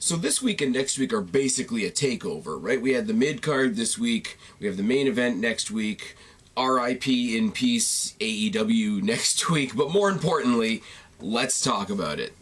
So this week and next week are basically a takeover, right? We had the mid-card this week, we have the main event next week, R.I.P. in peace AEW next week, but more importantly, let's talk about it.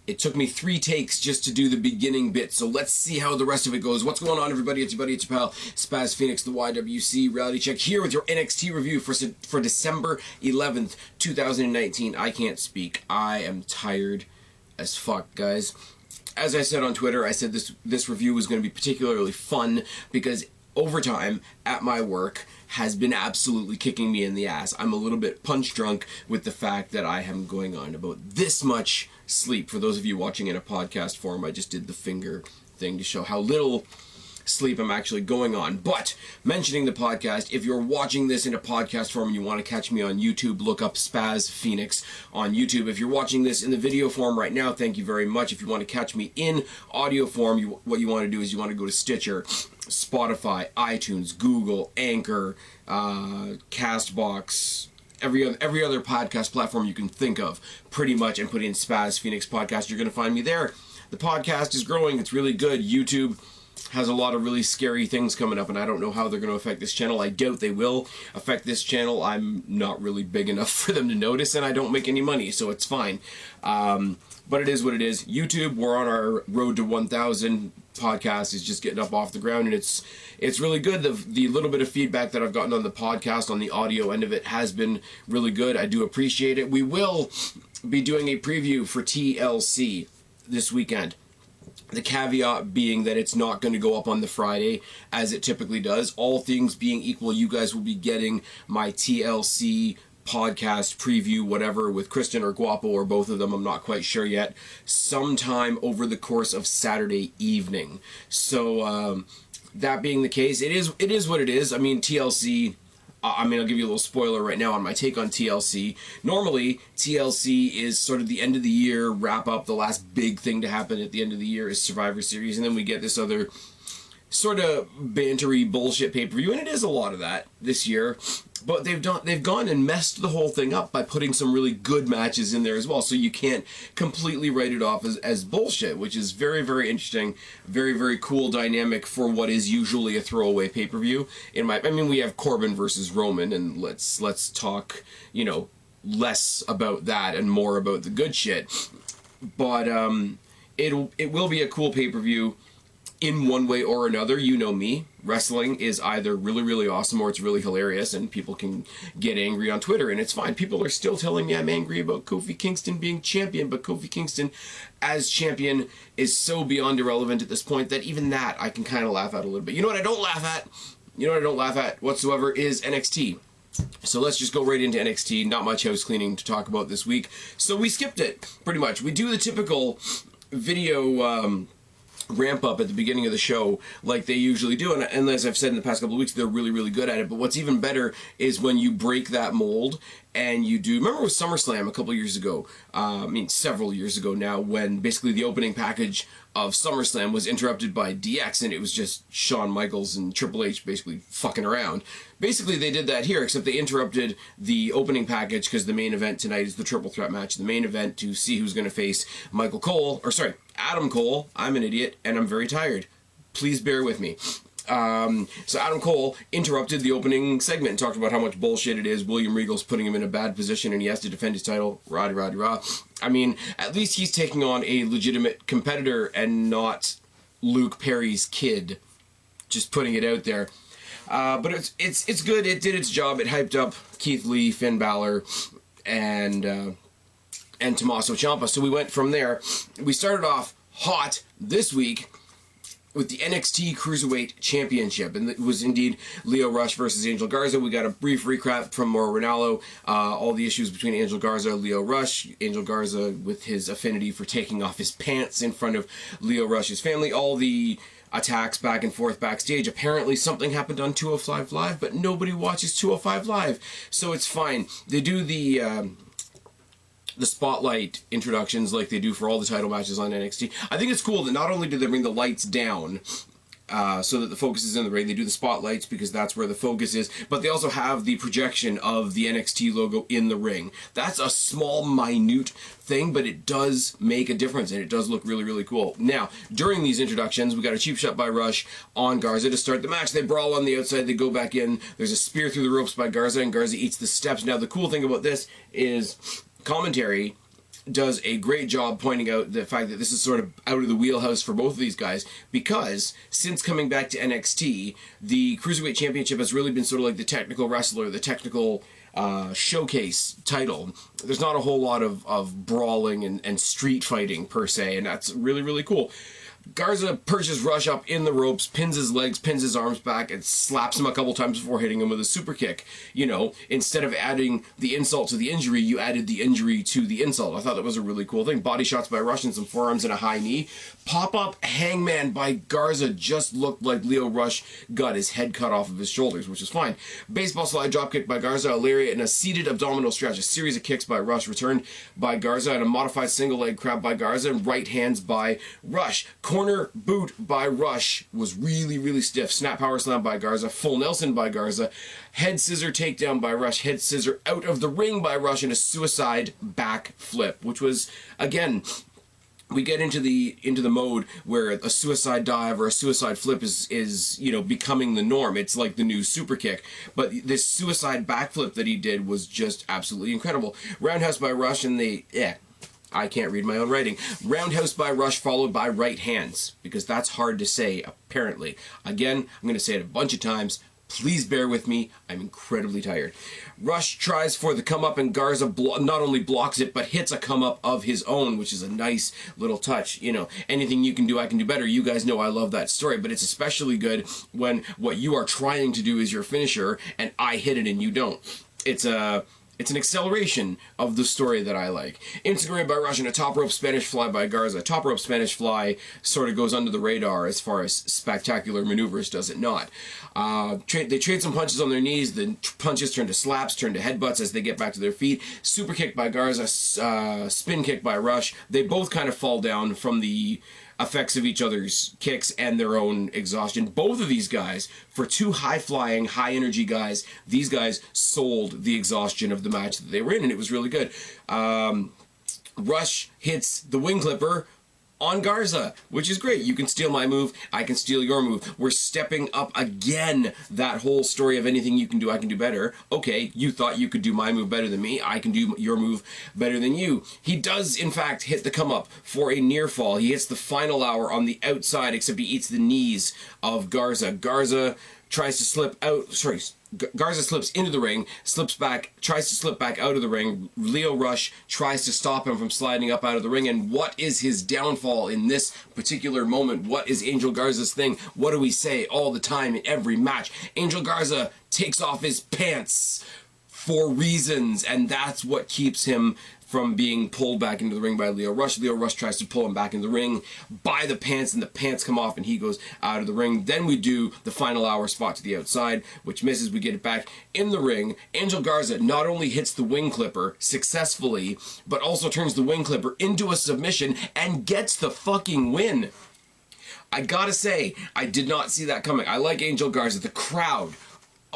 It took me 3 takes just to do the beginning bit, so let's see how the rest of it goes. What's going on, everybody? It's your buddy, it's your pal, Spaz Phoenix, the YWC Reality Check, here with your NXT review for December 11th, 2019. I can't speak. I am tired as fuck, guys. As I said on Twitter, I said this review was going to be particularly fun because overtime at my work has been absolutely kicking me in the ass. I'm a little bit punch drunk with the fact that I am going on about this much sleep. For those of you watching in a podcast form, I just did the finger thing to show how little sleep I'm actually going on. But mentioning the podcast, if you're watching this in a podcast form and you want to catch me on YouTube, look up Spaz Phoenix on YouTube. If you're watching this in the video form right now, thank you very much. If you want to catch me in audio form, what you want to do is you want to go to Stitcher, Spotify, iTunes, Google, Anchor, Castbox, every other podcast platform you can think of, pretty much, and put in Spaz Phoenix Podcast. You're going to find me there. The podcast is growing. It's really good. YouTube has a lot of really scary things coming up, and I don't know how they're going to affect this channel. I doubt they will affect this channel. I'm not really big enough for them to notice, and I don't make any money, so it's fine. But it is what it is. YouTube, we're on our road to 1,000. Podcast is just getting up off the ground, and it's really good. The little bit of feedback that I've gotten on the podcast, on the audio end of it, has been really good. I do appreciate it. We will be doing a preview for TLC this weekend. The caveat being that it's not going to go up on the Friday as it typically does. All things being equal, you guys will be getting my TLC podcast preview, whatever, with Kristen or Guapo or both of them, I'm not quite sure yet, sometime over the course of Saturday evening. So that being the case, it is what it is. I mean, TLC, I'll give you a little spoiler right now on my take on TLC. Normally, TLC is sort of the end of the year wrap up. The last big thing to happen at the end of the year is Survivor Series, and then we get this other sort of bantery bullshit pay-per-view, and it is a lot of that this year. But they've gone and messed the whole thing up by putting some really good matches in there as well, so you can't completely write it off as bullshit, which is very, very interesting, very, very cool dynamic for what is usually a throwaway pay-per-view. I mean, we have Corbin versus Roman, and let's talk, less about that and more about the good shit. But it will be a cool pay-per-view in one way or another. You know me. Wrestling is either really, really awesome or it's really hilarious, and people can get angry on Twitter, and it's fine. People are still telling me I'm angry about Kofi Kingston being champion, but Kofi Kingston as champion is so beyond irrelevant at this point that even that I can kind of laugh at a little bit. You know what I don't laugh at? You know what I don't laugh at whatsoever is NXT. So let's just go right into NXT. Not much house cleaning to talk about this week, so we skipped it, pretty much. We do the typical video ramp up at the beginning of the show like they usually do, and as I've said in the past couple of weeks, they're really, really good at it. But what's even better is when you break that mold and you do, remember with SummerSlam a couple of years ago, several years ago now, when basically the opening package of SummerSlam was interrupted by DX, and it was just Shawn Michaels and Triple H basically fucking around. Basically, they did that here, except they interrupted the opening package because the main event tonight is the triple threat match. The main event to see who's going to face Adam Cole. I'm an idiot, and I'm very tired. Please bear with me. So Adam Cole interrupted the opening segment and talked about how much bullshit it is. William Regal's putting him in a bad position and he has to defend his title. Rah. I mean, at least he's taking on a legitimate competitor and not Luke Perry's kid. Just putting it out there. But it's good. It did its job. It hyped up Keith Lee, Finn Balor, and Tommaso Ciampa. So we went from there. We started off hot this week with the NXT Cruiserweight Championship, and it was indeed Lio Rush versus Angel Garza. We got a brief recap from Mauro Ranallo, all the issues between Angel Garza and Lio Rush, Angel Garza with his affinity for taking off his pants in front of Lio Rush's family, all the attacks back and forth backstage. Apparently something happened on 205 Live, but nobody watches 205 Live, so it's fine. They do the spotlight introductions like they do for all the title matches on NXT. I think it's cool that not only do they bring the lights down so that the focus is in the ring. They do the spotlights because that's where the focus is, but they also have the projection of the NXT logo in the ring. That's a small, minute thing, but it does make a difference, and it does look really, really cool. Now, during these introductions, we got a cheap shot by Rush on Garza to start the match. They brawl on the outside, they go back in. There's a spear through the ropes by Garza, and Garza eats the steps. Now, the cool thing about this is commentary does a great job pointing out the fact that this is sort of out of the wheelhouse for both of these guys, because since coming back to NXT, the Cruiserweight Championship has really been sort of like the technical wrestler, the technical showcase title. There's not a whole lot of brawling and street fighting per se, and that's really, really cool. Garza perches Rush up in the ropes, pins his legs, pins his arms back, and slaps him a couple times before hitting him with a super kick. You know, instead of adding the insult to the injury, you added the injury to the insult. I thought that was a really cool thing. Body shots by Rush and some forearms and a high knee. Pop-up hangman by Garza just looked like Lio Rush got his head cut off of his shoulders, which is fine. Baseball slide dropkick by Garza, a lariat, and a seated abdominal stretch. A series of kicks by Rush returned by Garza, and a modified single leg crab by Garza, and right hands by Rush. Corner boot by Rush was really, really stiff. Snap power slam by Garza. Full Nelson by Garza. Head scissor takedown by Rush. Head scissor out of the ring by Rush, and a suicide back flip, which was, again, we get into the mode where a suicide dive or a suicide flip is you know, becoming the norm. It's like the new super kick. But this suicide backflip that he did was just absolutely incredible. Roundhouse by Rush, and I can't read my own writing. Roundhouse by Rush followed by right hands, because that's hard to say, apparently. Again, I'm going to say it a bunch of times. Please bear with me. I'm incredibly tired. Rush tries for the come-up, and Garza not only blocks it, but hits a come-up of his own, which is a nice little touch. You know, anything you can do, I can do better. You guys know I love that story, but it's especially good when what you are trying to do is your finisher, and I hit it and you don't. It's an acceleration of the story that I like. Instant by Rush and a top rope Spanish fly by Garza. Top rope Spanish fly sort of goes under the radar as far as spectacular maneuvers, does it not? They trade some punches on their knees. The punches turn to slaps, turn to headbutts as they get back to their feet. Super kick by Garza, spin kick by Rush. They both kind of fall down from the effects of each other's kicks and their own exhaustion. Both of these guys, for two high-flying, high-energy guys, these guys sold the exhaustion of the match that they were in, and it was really good. Rush hits the wing clipper on Garza, which is great. You can steal my move, I can steal your move. We're stepping up again that whole story of anything you can do, I can do better. Okay, you thought you could do my move better than me, I can do your move better than you. He does, in fact, hit the come up for a near fall. He hits the final hour on the outside, except he eats the knees of Garza. Garza tries to slip out, Garza slips into the ring, slips back, tries to slip back out of the ring. Lio Rush tries to stop him from sliding up out of the ring, and what is his downfall in this particular moment? What is Angel Garza's thing? What do we say all the time in every match? Angel Garza takes off his pants for reasons, and that's what keeps him from being pulled back into the ring by Lio Rush. Lio Rush tries to pull him back in the ring by the pants, and the pants come off and he goes out of the ring. Then we do the final hour spot to the outside, which misses. We get it back in the ring. Angel Garza not only hits the wing clipper successfully, but also turns the wing clipper into a submission and gets the fucking win. I gotta say, I did not see that coming. I like Angel Garza. The crowd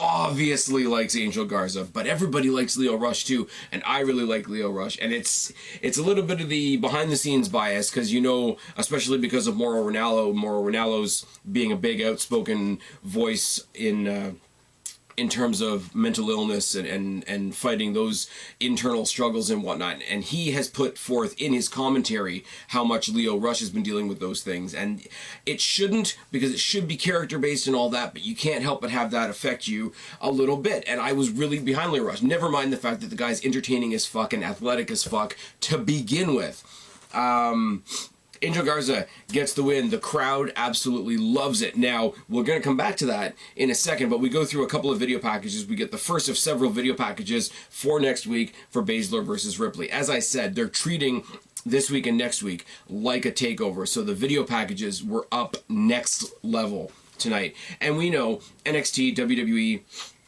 obviously likes Angel Garza, but everybody likes Lio Rush too, and I really like Lio Rush, and it's a little bit of the behind-the-scenes bias, because, you know, especially because of Mauro Ranallo's being a big outspoken voice in terms of mental illness and fighting those internal struggles and whatnot. And he has put forth in his commentary how much Lio Rush has been dealing with those things. And it shouldn't, because it should be character-based and all that, but you can't help but have that affect you a little bit. And I was really behind Lio Rush. Never mind the fact that the guy's entertaining as fuck and athletic as fuck to begin with. Angel Garza gets the win. The crowd absolutely loves it. Now, we're going to come back to that in a second, but we go through a couple of video packages. We get the first of several video packages for next week for BALOR versus Ripley. As I said, they're treating this week and next week like a takeover, so the video packages were up next level tonight. And we know NXT, WWE,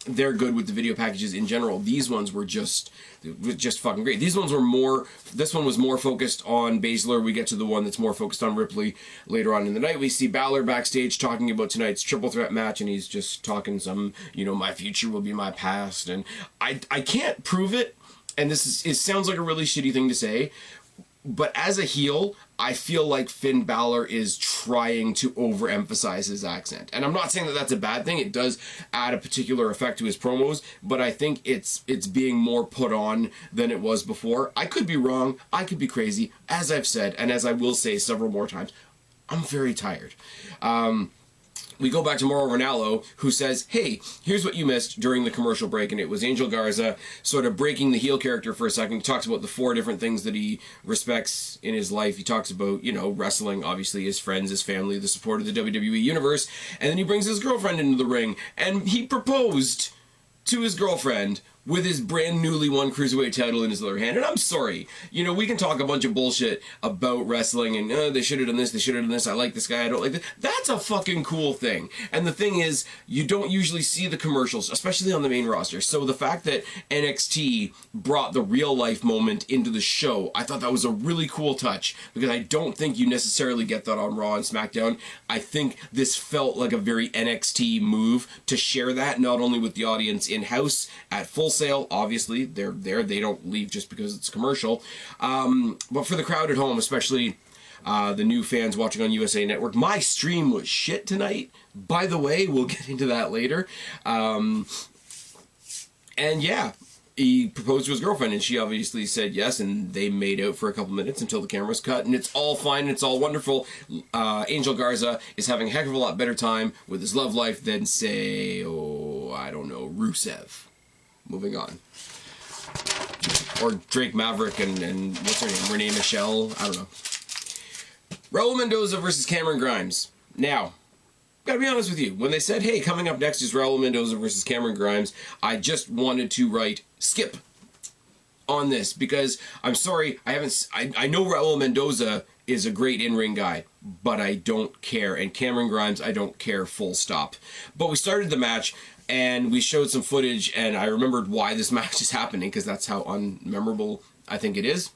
they're good with the video packages in general. These ones were just fucking great. These ones were more, this one was more focused on Baszler. We get to the one that's more focused on Ripley later on in the night. We see BALOR backstage talking about tonight's triple threat match, and he's just talking some, you know, my future will be my past, and I can't prove it, and it sounds like a really shitty thing to say, but as a heel, I feel like Finn Balor is trying to overemphasize his accent. And I'm not saying that that's a bad thing. It does add a particular effect to his promos, but I think it's being more put on than it was before. I could be wrong. I could be crazy. As I've said, and as I will say several more times, I'm very tired. We go back to Mauro Ranallo, who says, hey, here's what you missed during the commercial break, and it was Angel Garza sort of breaking the heel character for a second. He talks about the 4 different things that he respects in his life. He talks about, you know, wrestling, obviously, his friends, his family, the support of the WWE Universe, and then he brings his girlfriend into the ring, and he proposed to his girlfriend with his brand newly won Cruiserweight title in his other hand. And I'm sorry, you know, we can talk a bunch of bullshit about wrestling and they should have done this, they should have done this, I like this guy, I don't like this. That's a fucking cool thing. And the thing is, you don't usually see the commercials, especially on the main roster. So the fact that NXT brought the real life moment into the show, I thought that was a really cool touch, because I don't think you necessarily get that on Raw and SmackDown. I think this felt like a very NXT move to share that, not only with the audience in-house at Full Sail, obviously they're there, they don't leave just because it's commercial, but for the crowd at home, especially the new fans watching on USA Network. My stream was shit tonight, by the way, we'll get into that later. And yeah, he proposed to his girlfriend, and she obviously said yes, and they made out for a couple minutes until the camera's cut, and it's all fine, it's all wonderful. Angel Garza is having a heck of a lot better time with his love life than, say, I don't know, Rusev. Moving on. Or Drake Maverick and what's her name? Renee Michelle? I don't know. Raul Mendoza versus Cameron Grimes. Now, gotta be honest with you. When they said, hey, coming up next is Raul Mendoza versus Cameron Grimes, I just wanted to write skip on this, because I'm sorry, I know Raul Mendoza is a great in-ring guy, but I don't care. And Cameron Grimes, I don't care, full stop. But we started the match, and we showed some footage, and I remembered why this match is happening, because that's how unmemorable I think it is.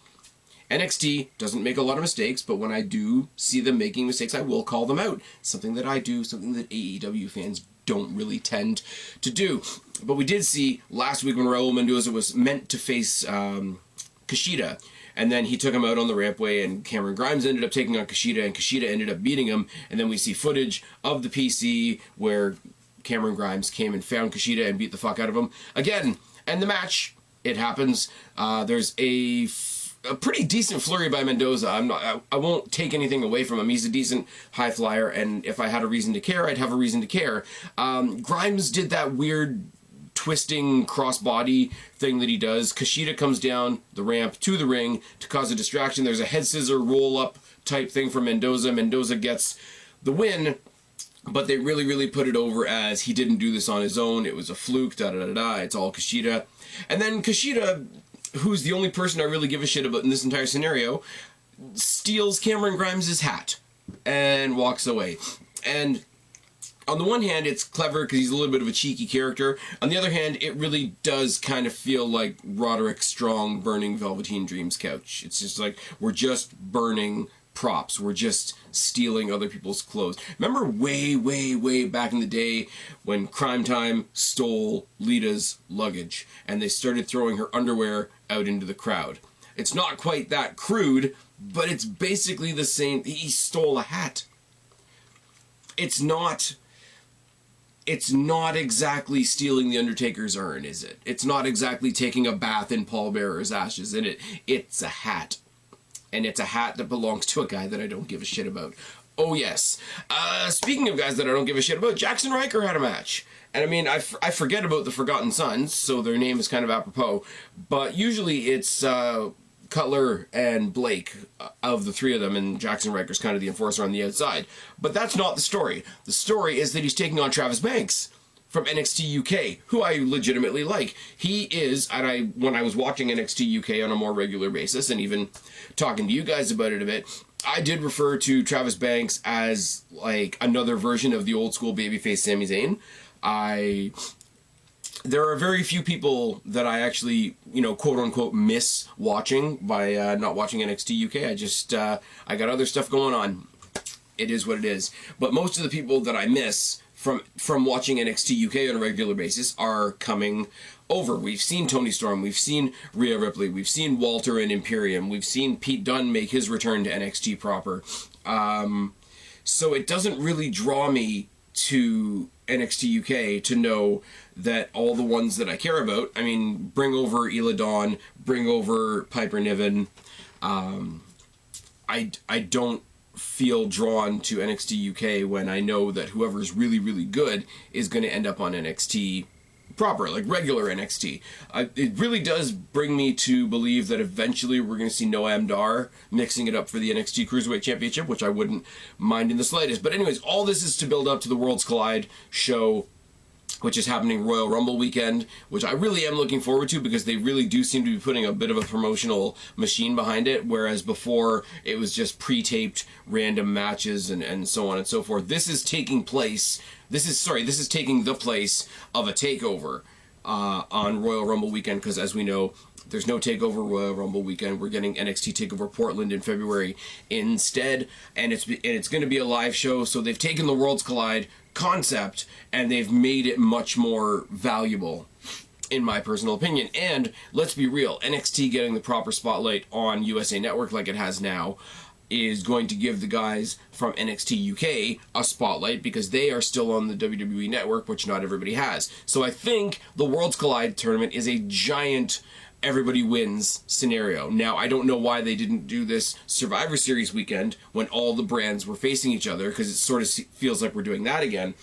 NXT doesn't make a lot of mistakes, but when I do see them making mistakes, I will call them out. Something that I do, something that AEW fans don't really tend to do. But we did see last week when Raul Mendoza was meant to face Kushida, and then he took him out on the rampway, and Cameron Grimes ended up taking on Kushida, and Kushida ended up beating him, and then we see footage of the PC where Cameron Grimes came and found Kushida and beat the fuck out of him again. And the match, it happens. There's a pretty decent flurry by Mendoza. I won't take anything away from him. He's a decent high flyer, and if I had a reason to care, I'd have a reason to care. Grimes did that weird twisting crossbody thing that he does. Kushida comes down the ramp to the ring to cause a distraction. There's a head scissor roll up type thing for Mendoza. Mendoza gets the win, but they really put it over as he didn't do this on his own. It was a fluke, da-da-da-da. It's all Kushida. And then Kushida, who's the only person I really give a shit about in this entire scenario, steals Cameron Grimes' hat and walks away. And on the one hand, it's clever because he's a little bit of a cheeky character. On the other hand, it really does kind of feel like Roderick Strong burning Velveteen Dream's couch. It's just like, we're just burning props. We're just stealing other people's clothes. Remember way back in the day when Crime Time stole Lita's luggage and they started throwing her underwear out into the crowd? It's not quite that crude, but it's basically the same. He stole a hat. It's not exactly stealing the Undertaker's urn, is it? It's not exactly taking a bath in Paul Bearer's ashes, is it? It's a hat. And it's a hat that belongs to a guy that I don't give a shit about. Oh, yes. Speaking of guys that I don't give a shit about, Jackson Riker had a match. And I mean, I forget about the Forgotten Sons, so their name is kind of apropos. But usually it's Cutler and Blake of the three of them, and Jackson Riker's kind of the enforcer on the outside. But that's not the story. The story is that he's taking on Travis Banks from NXT UK, who I legitimately like. He is, and when I was watching NXT UK on a more regular basis, and even talking to you guys about it a bit, I did refer to Travis Banks as like another version of the old school babyface Sami Zayn. I there are very few people that I actually, you know, quote unquote miss watching by not watching NXT UK. I got other stuff going on. It is what it is. But most of the people that I miss from watching NXT UK on a regular basis are coming over. We've seen Tony Storm, we've seen Rhea Ripley, we've seen Walter and Imperium, we've seen Pete Dunne make his return to NXT proper. So it doesn't really draw me to NXT UK to know that all the ones that I care about, I mean, bring over Ela Dawn, bring over Piper Niven. I don't feel drawn to NXT UK when I know that whoever's really, really good is going to end up on NXT proper, like regular NXT. It really does bring me to believe that eventually we're going to see Noam Dar mixing it up for the NXT Cruiserweight Championship, which I wouldn't mind in the slightest. But anyways, all this is to build up to the Worlds Collide show, which is happening Royal Rumble weekend, which I really am looking forward to because they really do seem to be putting a bit of a promotional machine behind it, whereas before it was just pre-taped random matches and so on and so forth. This is taking place, this is taking the place of a takeover on Royal Rumble weekend, because as we know, there's no takeover Royal Rumble weekend. We're getting NXT TakeOver Portland in February instead, and it's going to be a live show. So they've taken the Worlds Collide concept and they've made it much more valuable, in my personal opinion. And let's be real, NXT getting the proper spotlight on USA Network like it has now is going to give the guys from NXT UK a spotlight because they are still on the WWE Network, which not everybody has. So I think the Worlds Collide tournament is a giant everybody wins scenario. Now, I don't know why they didn't do this Survivor Series weekend when all the brands were facing each other, because it sort of feels like we're doing that again.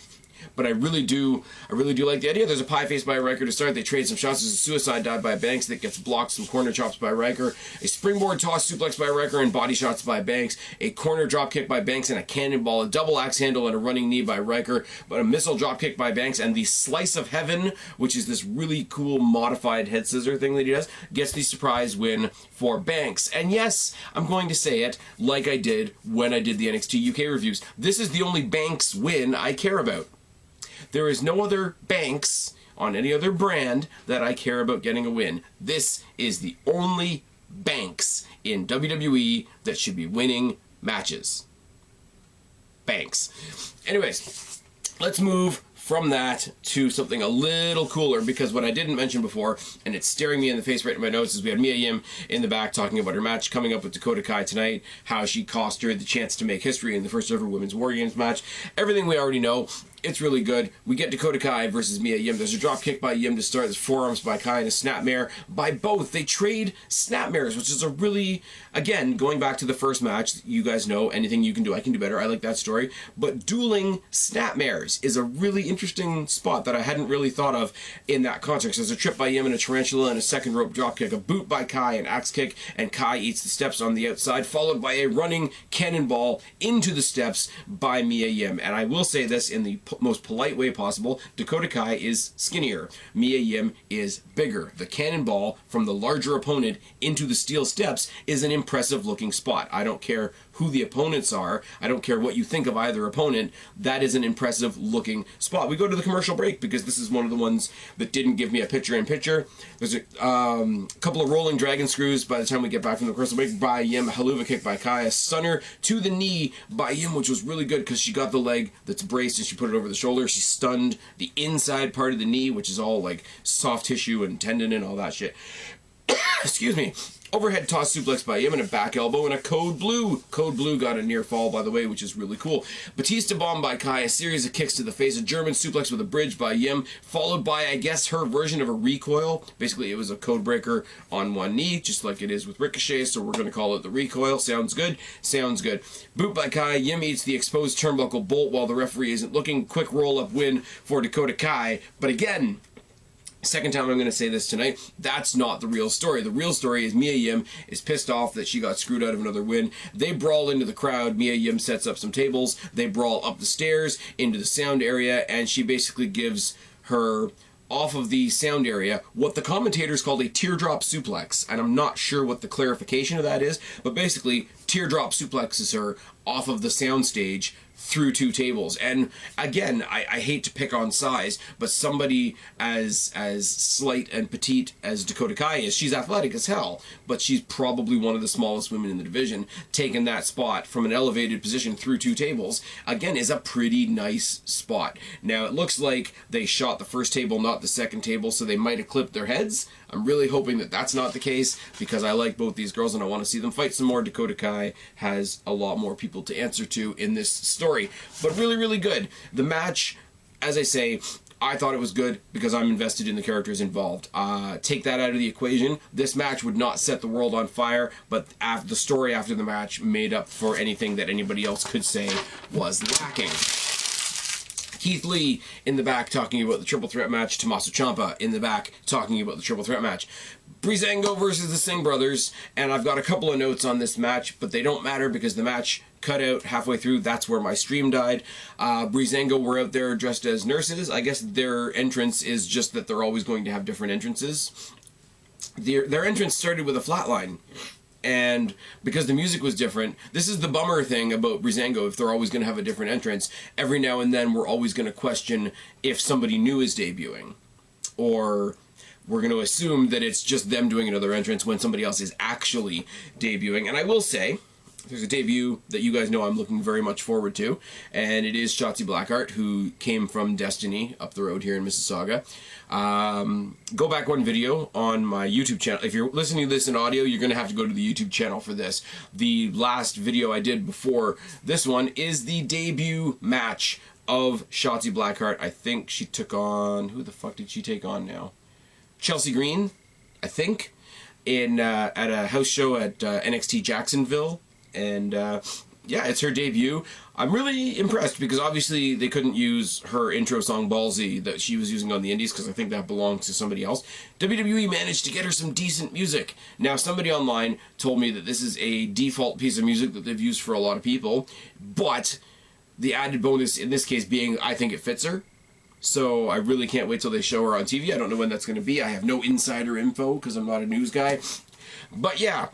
But I really do like the idea. There's a pie face by Riker to start. They trade some shots. There's a suicide dive by Banks that gets blocked. Some corner chops by Riker. A springboard toss suplex by Riker and body shots by Banks. A corner drop kick by Banks and a cannonball. A double axe handle and a running knee by Riker. But a missile drop kick by Banks and the slice of heaven, which is this really cool modified head scissor thing that he does, gets the surprise win for Banks. And yes, I'm going to say it like I did when I did the NXT UK reviews. This is the only Banks win I care about. There is no other Banks on any other brand that I care about getting a win. This is the only Banks in WWE that should be winning matches. Banks. Anyways, let's move from that to something a little cooler, because what I didn't mention before, and it's staring me in the face right in my notes, is we had Mia Yim in the back talking about her match coming up with Dakota Kai tonight, how she cost her the chance to make history in the first ever Women's War Games match. Everything we already know. It's really good. We get Dakota Kai versus Mia Yim. There's a drop kick by Yim to start. There's forearms by Kai and a snapmare by both. They trade snapmares, which is a really, again, going back to the first match, you guys know, anything you can do, I can do better. I like that story. But dueling snapmares is a really interesting spot that I hadn't really thought of in that context. There's a trip by Yim and a tarantula and a second rope drop kick, a boot by Kai, an axe kick, and Kai eats the steps on the outside, followed by a running cannonball into the steps by Mia Yim. And I will say this in the most polite way possible, Dakota Kai is skinnier. Mia Yim is bigger. The cannonball from the larger opponent into the steel steps is an impressive looking spot. I don't care who the opponents are. I don't care what you think of either opponent. That is an impressive looking spot. We go to the commercial break because this is one of the ones that didn't give me a picture-in-picture. There's a couple of rolling dragon screws by the time we get back from the commercial break by Yim, a haluva kick by Kai, a stunner to the knee by Yim, which was really good because she got the leg that's braced and she put it over the shoulder. She stunned the inside part of the knee, which is all like soft tissue and tendon and all that shit. Excuse me. Overhead toss suplex by Yim and a back elbow and a code blue. Code blue got a near fall, by the way, which is really cool. Batista bomb by Kai, a series of kicks to the face, a German suplex with a bridge by Yim, followed by, I guess, her version of a recoil. Basically, it was a code breaker on one knee, just like it is with Ricochet, so we're going to call it the recoil. Sounds good? Sounds good. Boot by Kai, Yim eats the exposed turnbuckle bolt while the referee isn't looking. Quick roll-up win for Dakota Kai. But again, second time I'm going to say this tonight, that's not the real story. The real story is Mia Yim is pissed off that she got screwed out of another win. They brawl into the crowd. Mia Yim sets up some tables. They brawl up the stairs into the sound area, and she basically gives her, off of the sound area, what the commentators called a teardrop suplex. And I'm not sure what the clarification of that is, but basically, teardrop suplexes her off of the sound stage through 2 tables. And again, I hate to pick on size, but somebody as slight and petite as Dakota Kai is, she's athletic as hell, but she's probably one of the smallest women in the division. Taking that spot from an elevated position through 2 tables, again, is a pretty nice spot. Now, it looks like they shot the first table, not the second table, so they might have clipped their heads. I'm really hoping that that's not the case, because I like both these girls and I want to see them fight some more. Dakota Kai has a lot more people to answer to in this story, but really, really good. The match, as I say, I thought it was good because I'm invested in the characters involved. Take that out of the equation, this match would not set the world on fire, but the story after the match made up for anything that anybody else could say was lacking. Keith Lee in the back talking about the triple threat match. Tommaso Ciampa in the back talking about the triple threat match. Breezango versus the Singh brothers, and I've got a couple of notes on this match, but they don't matter because the match cut out halfway through. That's where my stream died. Breezango were out there dressed as nurses. I guess their entrance is just that they're always going to have different entrances. Their entrance started with a flatline. And because the music was different, this is the bummer thing about Breezango. If they're always going to have a different entrance, every now and then we're always going to question if somebody new is debuting. Or we're going to assume that it's just them doing another entrance when somebody else is actually debuting. And I will say, there's a debut that you guys know I'm looking very much forward to, and it is Shotzi Blackheart, who came from Destiny up the road here in Mississauga. Go back one video on my YouTube channel. If you're listening to this in audio, you're going to have to go to the YouTube channel for this. The last video I did before this one is the debut match of Shotzi Blackheart. I think she took on... Who the fuck did she take on now? Chelsea Green, I think, at a house show at NXT Jacksonville. And yeah, it's her debut. I'm really impressed because obviously they couldn't use her intro song Ballsy that she was using on the indies because I think that belongs to somebody else. WWE managed to get her some decent music. Now, somebody online told me that this is a default piece of music that they've used for a lot of people, but the added bonus in this case being I think it fits her. So I really can't wait till they show her on TV. I don't know when that's going to be. I have no insider info because I'm not a news guy. But yeah.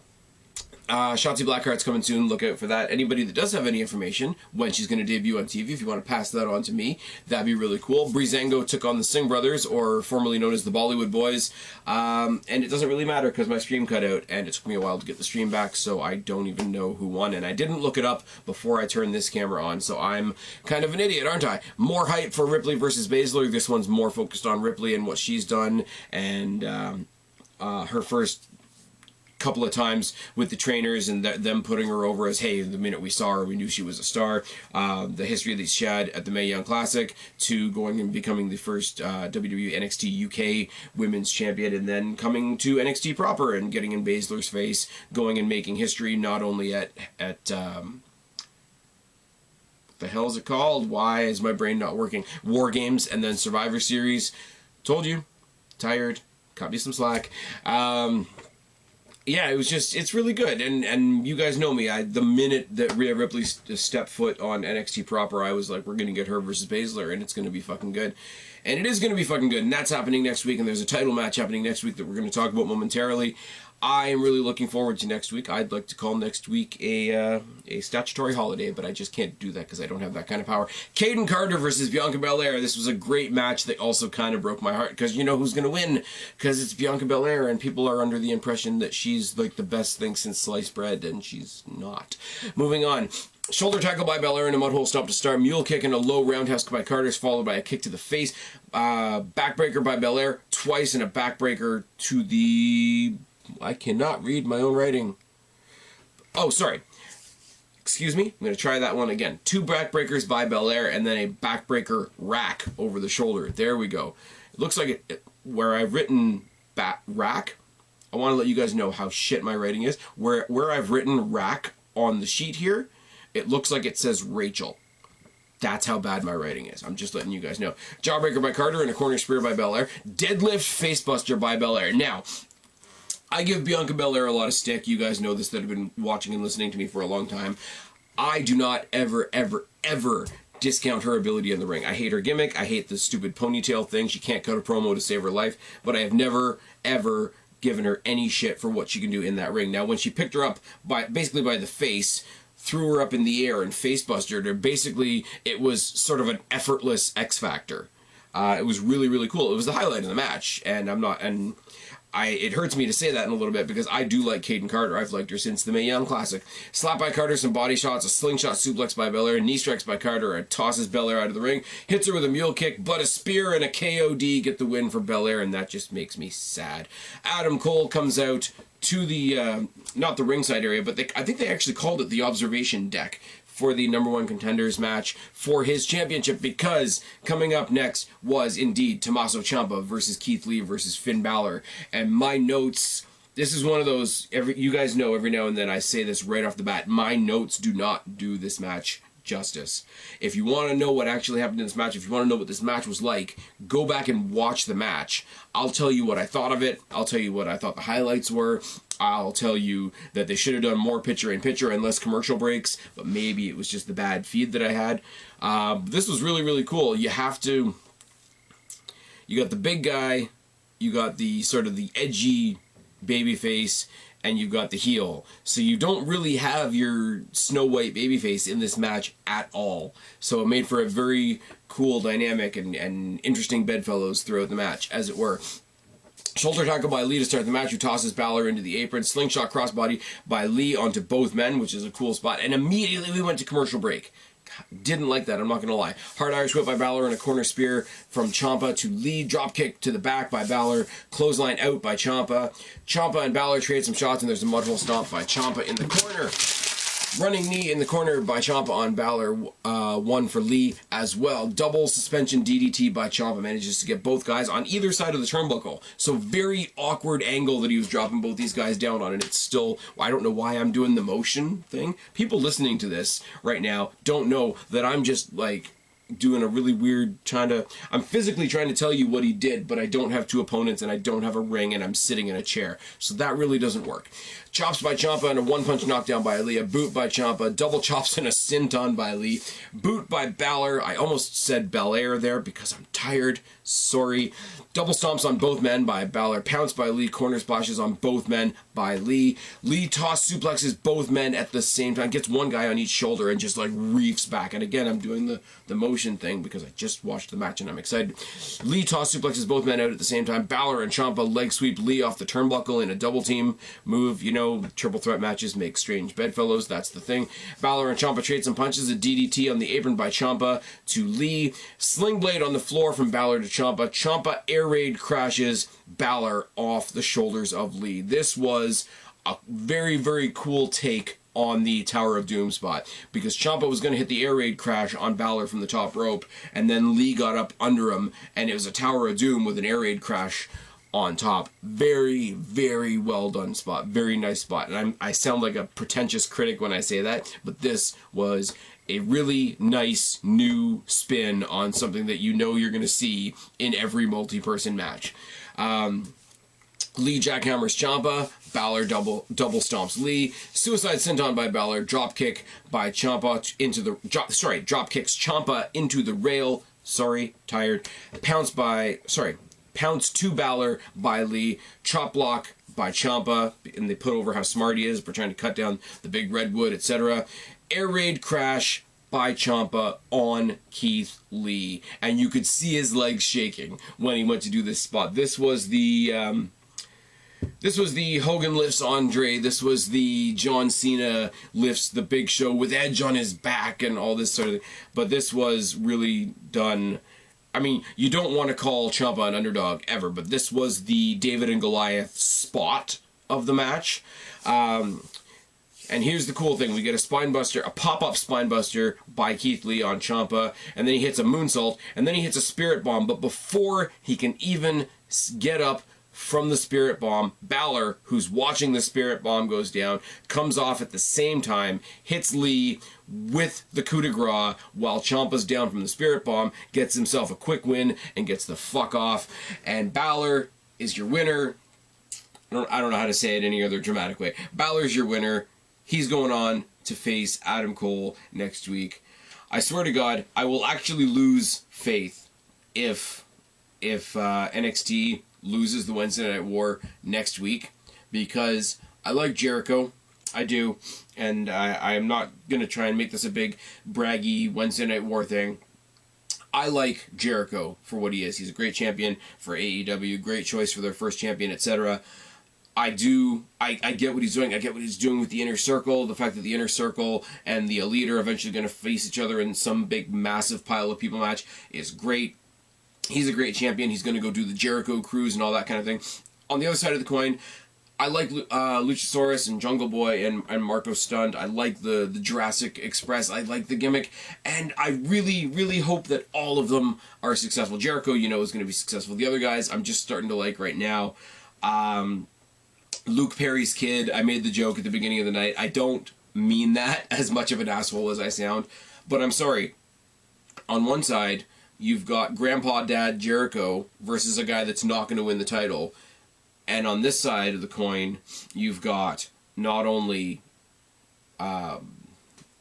Shotzi Blackheart's coming soon. Look out for that. Anybody that does have any information when she's going to debut on TV, if you want to pass that on to me, that'd be really cool. Breezango took on the Singh brothers, or formerly known as the Bollywood Boys, and it doesn't really matter because my stream cut out, and it took me a while to get the stream back, so I don't even know who won, and I didn't look it up before I turned this camera on, so I'm kind of an idiot, aren't I? More hype for Ripley versus Baszler. This one's more focused on Ripley and what she's done, and her first couple of times with the trainers and them putting her over as, hey, the minute we saw her, we knew she was a star. The history that she had at the Mae Young Classic to going and becoming the first WWE NXT UK Women's Champion, and then coming to NXT proper and getting in Baszler's face, going and making history not only at what the hell is it called? Why is my brain not working? War Games, and then Survivor Series. Told you. Tired. Cut me some slack. Yeah, it's really good, and you guys know me. The minute that Rhea Ripley stepped foot on NXT proper, I was like, we're gonna get her versus Baszler, and it's gonna be fucking good, and it is gonna be fucking good, and that's happening next week. And there's a title match happening next week that we're gonna talk about momentarily. I am really looking forward to next week. I'd like to call next week a statutory holiday, but I just can't do that because I don't have that kind of power. Kaden Carter versus Bianca Belair. This was a great match that also kind of broke my heart because you know who's going to win? Because it's Bianca Belair, and people are under the impression that she's like the best thing since sliced bread, and she's not. Moving on. Shoulder tackle by Belair and a mudhole stomp to start. Mule kick and a low roundhouse by Carter's, followed by a kick to the face. Backbreaker by Belair twice, and a backbreaker to the... I cannot read my own writing. Oh, sorry. Excuse me. I'm going to try that one again. 2 backbreakers by Belair and then a backbreaker rack over the shoulder. There we go. It looks like where I've written rack, I want to let you guys know how shit my writing is. Where I've written rack on the sheet here, it looks like it says Rachel. That's how bad my writing is. I'm just letting you guys know. Jawbreaker by Carter and a corner spear by Belair. Deadlift facebuster by Belair. Now, I give Bianca Belair a lot of stick. You guys know this that have been watching and listening to me for a long time. I do not ever, ever, ever discount her ability in the ring. I hate her gimmick. I hate the stupid ponytail thing. She can't cut a promo to save her life. But I have never, ever given her any shit for what she can do in that ring. Now, when she picked her up basically by the face, threw her up in the air and facebustered her. Basically, it was sort of an effortless X Factor. It was really, really cool. It was the highlight of the match, and it hurts me to say that in a little bit because I do like Kayden Carter. I've liked her since the Mae Young Classic. Slap by Carter, some body shots, a slingshot suplex by Belair, knee strikes by Carter, and tosses Belair out of the ring, hits her with a mule kick, but a spear and a KOD get the win for Belair, and that just makes me sad. Adam Cole comes out to the, not the ringside area, but I think they actually called it the observation deck for the #1 Contenders match for his championship, because coming up next was indeed Tommaso Ciampa versus Keith Lee versus Finn Balor. And my notes, this is one of those, you guys know every now and then I say this right off the bat, my notes do not do this match justice. If you want to know what actually happened in this match, if you want to know what this match was like, go back and watch the match. I'll tell you what I thought of it. I'll tell you what I thought the highlights were. I'll tell you that they should have done more picture-in-picture and less commercial breaks, but maybe it was just the bad feed that I had. This was really, really cool. You got the big guy, you got the sort of the edgy babyface, and you've got the heel. So you don't really have your Snow White babyface in this match at all. So it made for a very cool dynamic and interesting bedfellows throughout the match, as it were. Shoulder tackle by Lee to start the match, who tosses Balor into the apron. Slingshot crossbody by Lee onto both men, which is a cool spot. And immediately we went to commercial break. Didn't like that, I'm not going to lie. Hard Irish whip by Balor and a corner spear from Ciampa to Lee. Drop kick to the back by Balor. Clothesline out by Ciampa. Ciampa and Balor trade some shots, and there's a mudhole stomp by Ciampa in the corner. Running knee in the corner by Ciampa on Balor, one for Lee as well. Double suspension DDT by Ciampa, manages to get both guys on either side of the turnbuckle. So very awkward angle that he was dropping both these guys down on, and it's still, I don't know why I'm doing the motion thing. People listening to this right now don't know that I'm just like doing a really weird I'm physically trying to tell you what he did, but I don't have two opponents and I don't have a ring and I'm sitting in a chair. So that really doesn't work. Chops by Ciampa and a one-punch knockdown by Lee. A boot by Ciampa. Double chops and a senton by Lee. Boot by Balor. I almost said Belair there because I'm tired. Sorry. Double stomps on both men by Balor. Pounce by Lee. Corner splashes on both men by Lee. Lee toss suplexes both men at the same time. Gets one guy on each shoulder and just like reefs back. And again, I'm doing the motion thing because I just watched the match and I'm excited. Lee toss suplexes both men out at the same time. Balor and Ciampa leg sweep Lee off the turnbuckle in a double team move. You know, triple threat matches make strange bedfellows. That's the thing. Balor and Ciampa trade some punches. A DDT on the apron by Ciampa to Lee. Sling blade on the floor from Balor to Ciampa. Ciampa air raid crashes Balor off the shoulders of Lee. This was a very, very cool take on the Tower of Doom spot, because Ciampa was going to hit the air raid crash on Balor from the top rope, and then Lee got up under him, and it was a Tower of Doom with an air raid crash on top. Very, very well done spot. Very nice spot. And I sound like a pretentious critic when I say that, but this was a really nice new spin on something that you know you're going to see in every multi-person match. Lee jackhammers Ciampa. Balor double stomps Lee. Suicide senton by Balor. Drop kick by Ciampa into the drop kicks Ciampa into the rail. Sorry, tired. Pounce to Balor by Lee. Chop block by Ciampa, and they put over how smart he is for trying to cut down the big redwood, etc. Air raid crash by Ciampa on Keith Lee, and you could see his legs shaking when he went to do this spot. This was the Hogan lifts Andre. This was the John Cena lifts the Big Show with Edge on his back and all this sort of thing. But this was really done. I mean, you don't want to call Ciampa an underdog ever, but this was the David and Goliath spot of the match. And here's the cool thing. We get a pop-up spinebuster by Keith Lee on Ciampa, and then he hits a moonsault, and then he hits a spirit bomb. But before he can even get up from the spirit bomb, Balor, who's watching the spirit bomb goes down, comes off at the same time, hits Lee with the coup de grace while Ciampa's down from the spirit bomb, gets himself a quick win, and gets the fuck off. And Balor is your winner. I don't know how to say it any other dramatic way. Balor's your winner. He's going on to face Adam Cole next week. I swear to God, I will actually lose faith if NXT loses the Wednesday Night War next week, because I like Jericho. I do, and I'm not going to try and make this a big braggy Wednesday Night War thing. I like Jericho for what he is. He's a great champion for AEW, great choice for their first champion, etc. I get what he's doing. I get what he's doing with the Inner Circle. The fact that the Inner Circle and the Elite are eventually going to face each other in some big, massive pile of people match is great. He's a great champion. He's going to go do the Jericho Cruise and all that kind of thing. On the other side of the coin, I like Luchasaurus and Jungle Boy and Marco Stunt. I like the Jurassic Express. I like the gimmick. And I really, really hope that all of them are successful. Jericho, you know, is going to be successful. The other guys, I'm just starting to like right now. Luke Perry's kid, I made the joke at the beginning of the night. I don't mean that as much of an asshole as I sound. But I'm sorry. On one side, you've got Grandpa Dad Jericho versus a guy that's not going to win the title. And on this side of the coin, you've got not only,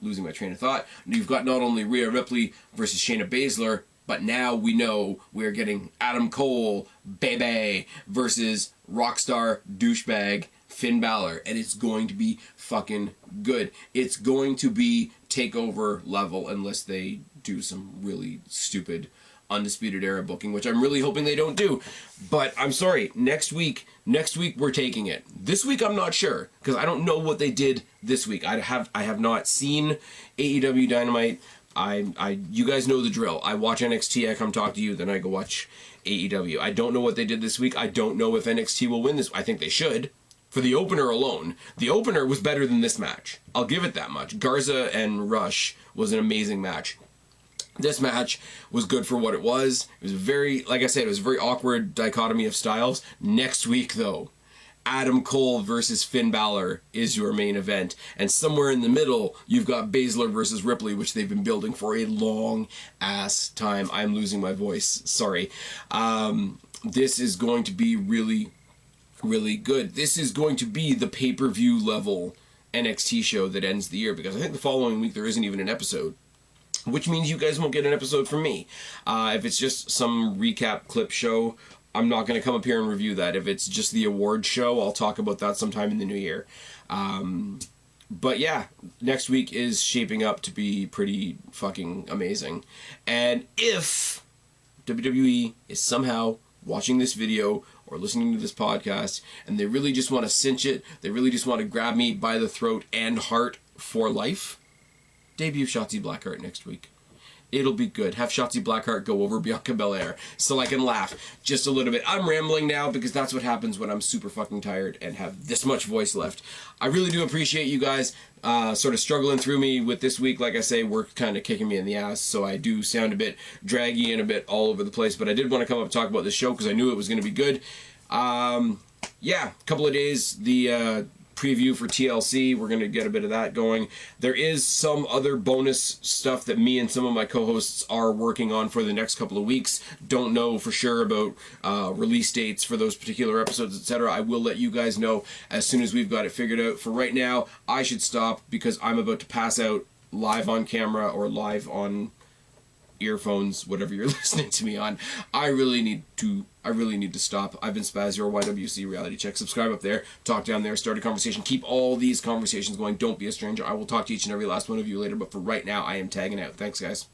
losing my train of thought, you've got not only Rhea Ripley versus Shayna Baszler, but now we know we're getting Adam Cole, baby, versus rockstar douchebag Finn Balor. And it's going to be fucking good. It's going to be takeover level unless they do some really stupid Undisputed Era booking, which I'm really hoping they don't do. But I'm sorry, next week we're taking it. This week I'm not sure, because I don't know what they did this week. I have not seen AEW Dynamite. You guys know the drill. I watch NXT, I come talk to you, then I go watch AEW. I don't know what they did this week. I don't know if NXT will win this. I think they should. For the opener alone. The opener was better than this match. I'll give it that much. Garza and Rush was an amazing match. This match was good for what it was. It was very, like I said, it was a very awkward dichotomy of styles. Next week, though, Adam Cole versus Finn Balor is your main event. And somewhere in the middle, you've got Baszler versus Ripley, which they've been building for a long-ass time. I'm losing my voice. Sorry. This is going to be really, really good. This is going to be the pay-per-view level NXT show that ends the year, because I think the following week there isn't even an episode. Which means you guys won't get an episode from me. If it's just some recap clip show, I'm not going to come up here and review that. If it's just the awards show, I'll talk about that sometime in the new year. But yeah, next week is shaping up to be pretty fucking amazing. And if WWE is somehow watching this video or listening to this podcast, and they really just want to cinch it, they really just want to grab me by the throat and heart for life, debut Shotzi Blackheart next week. It'll be good. Have Shotzi Blackheart go over Bianca Belair so I can laugh just a little bit. I'm rambling now because that's what happens when I'm super fucking tired and have this much voice left. I really do appreciate you guys sort of struggling through me with this week. Like I say, work kind of kicking me in the ass, so I do sound a bit draggy and a bit all over the place. But I did want to come up and talk about this show because I knew it was going to be good. Yeah, a couple of days, the preview for TLC. We're going to get a bit of that going. There is some other bonus stuff that me and some of my co-hosts are working on for the next couple of weeks. Don't know for sure about release dates for those particular episodes, etc. I will let you guys know as soon as we've got it figured out. For right now, I should stop because I'm about to pass out live on camera or live on earphones, whatever you're listening to me on. I really need to stop. I've been Spaz, your YWC Reality Check. Subscribe up there, talk down there, start a conversation. Keep all these conversations going. Don't be a stranger. I will talk to each and every last one of you later, but for right now, I am tagging out. Thanks, guys.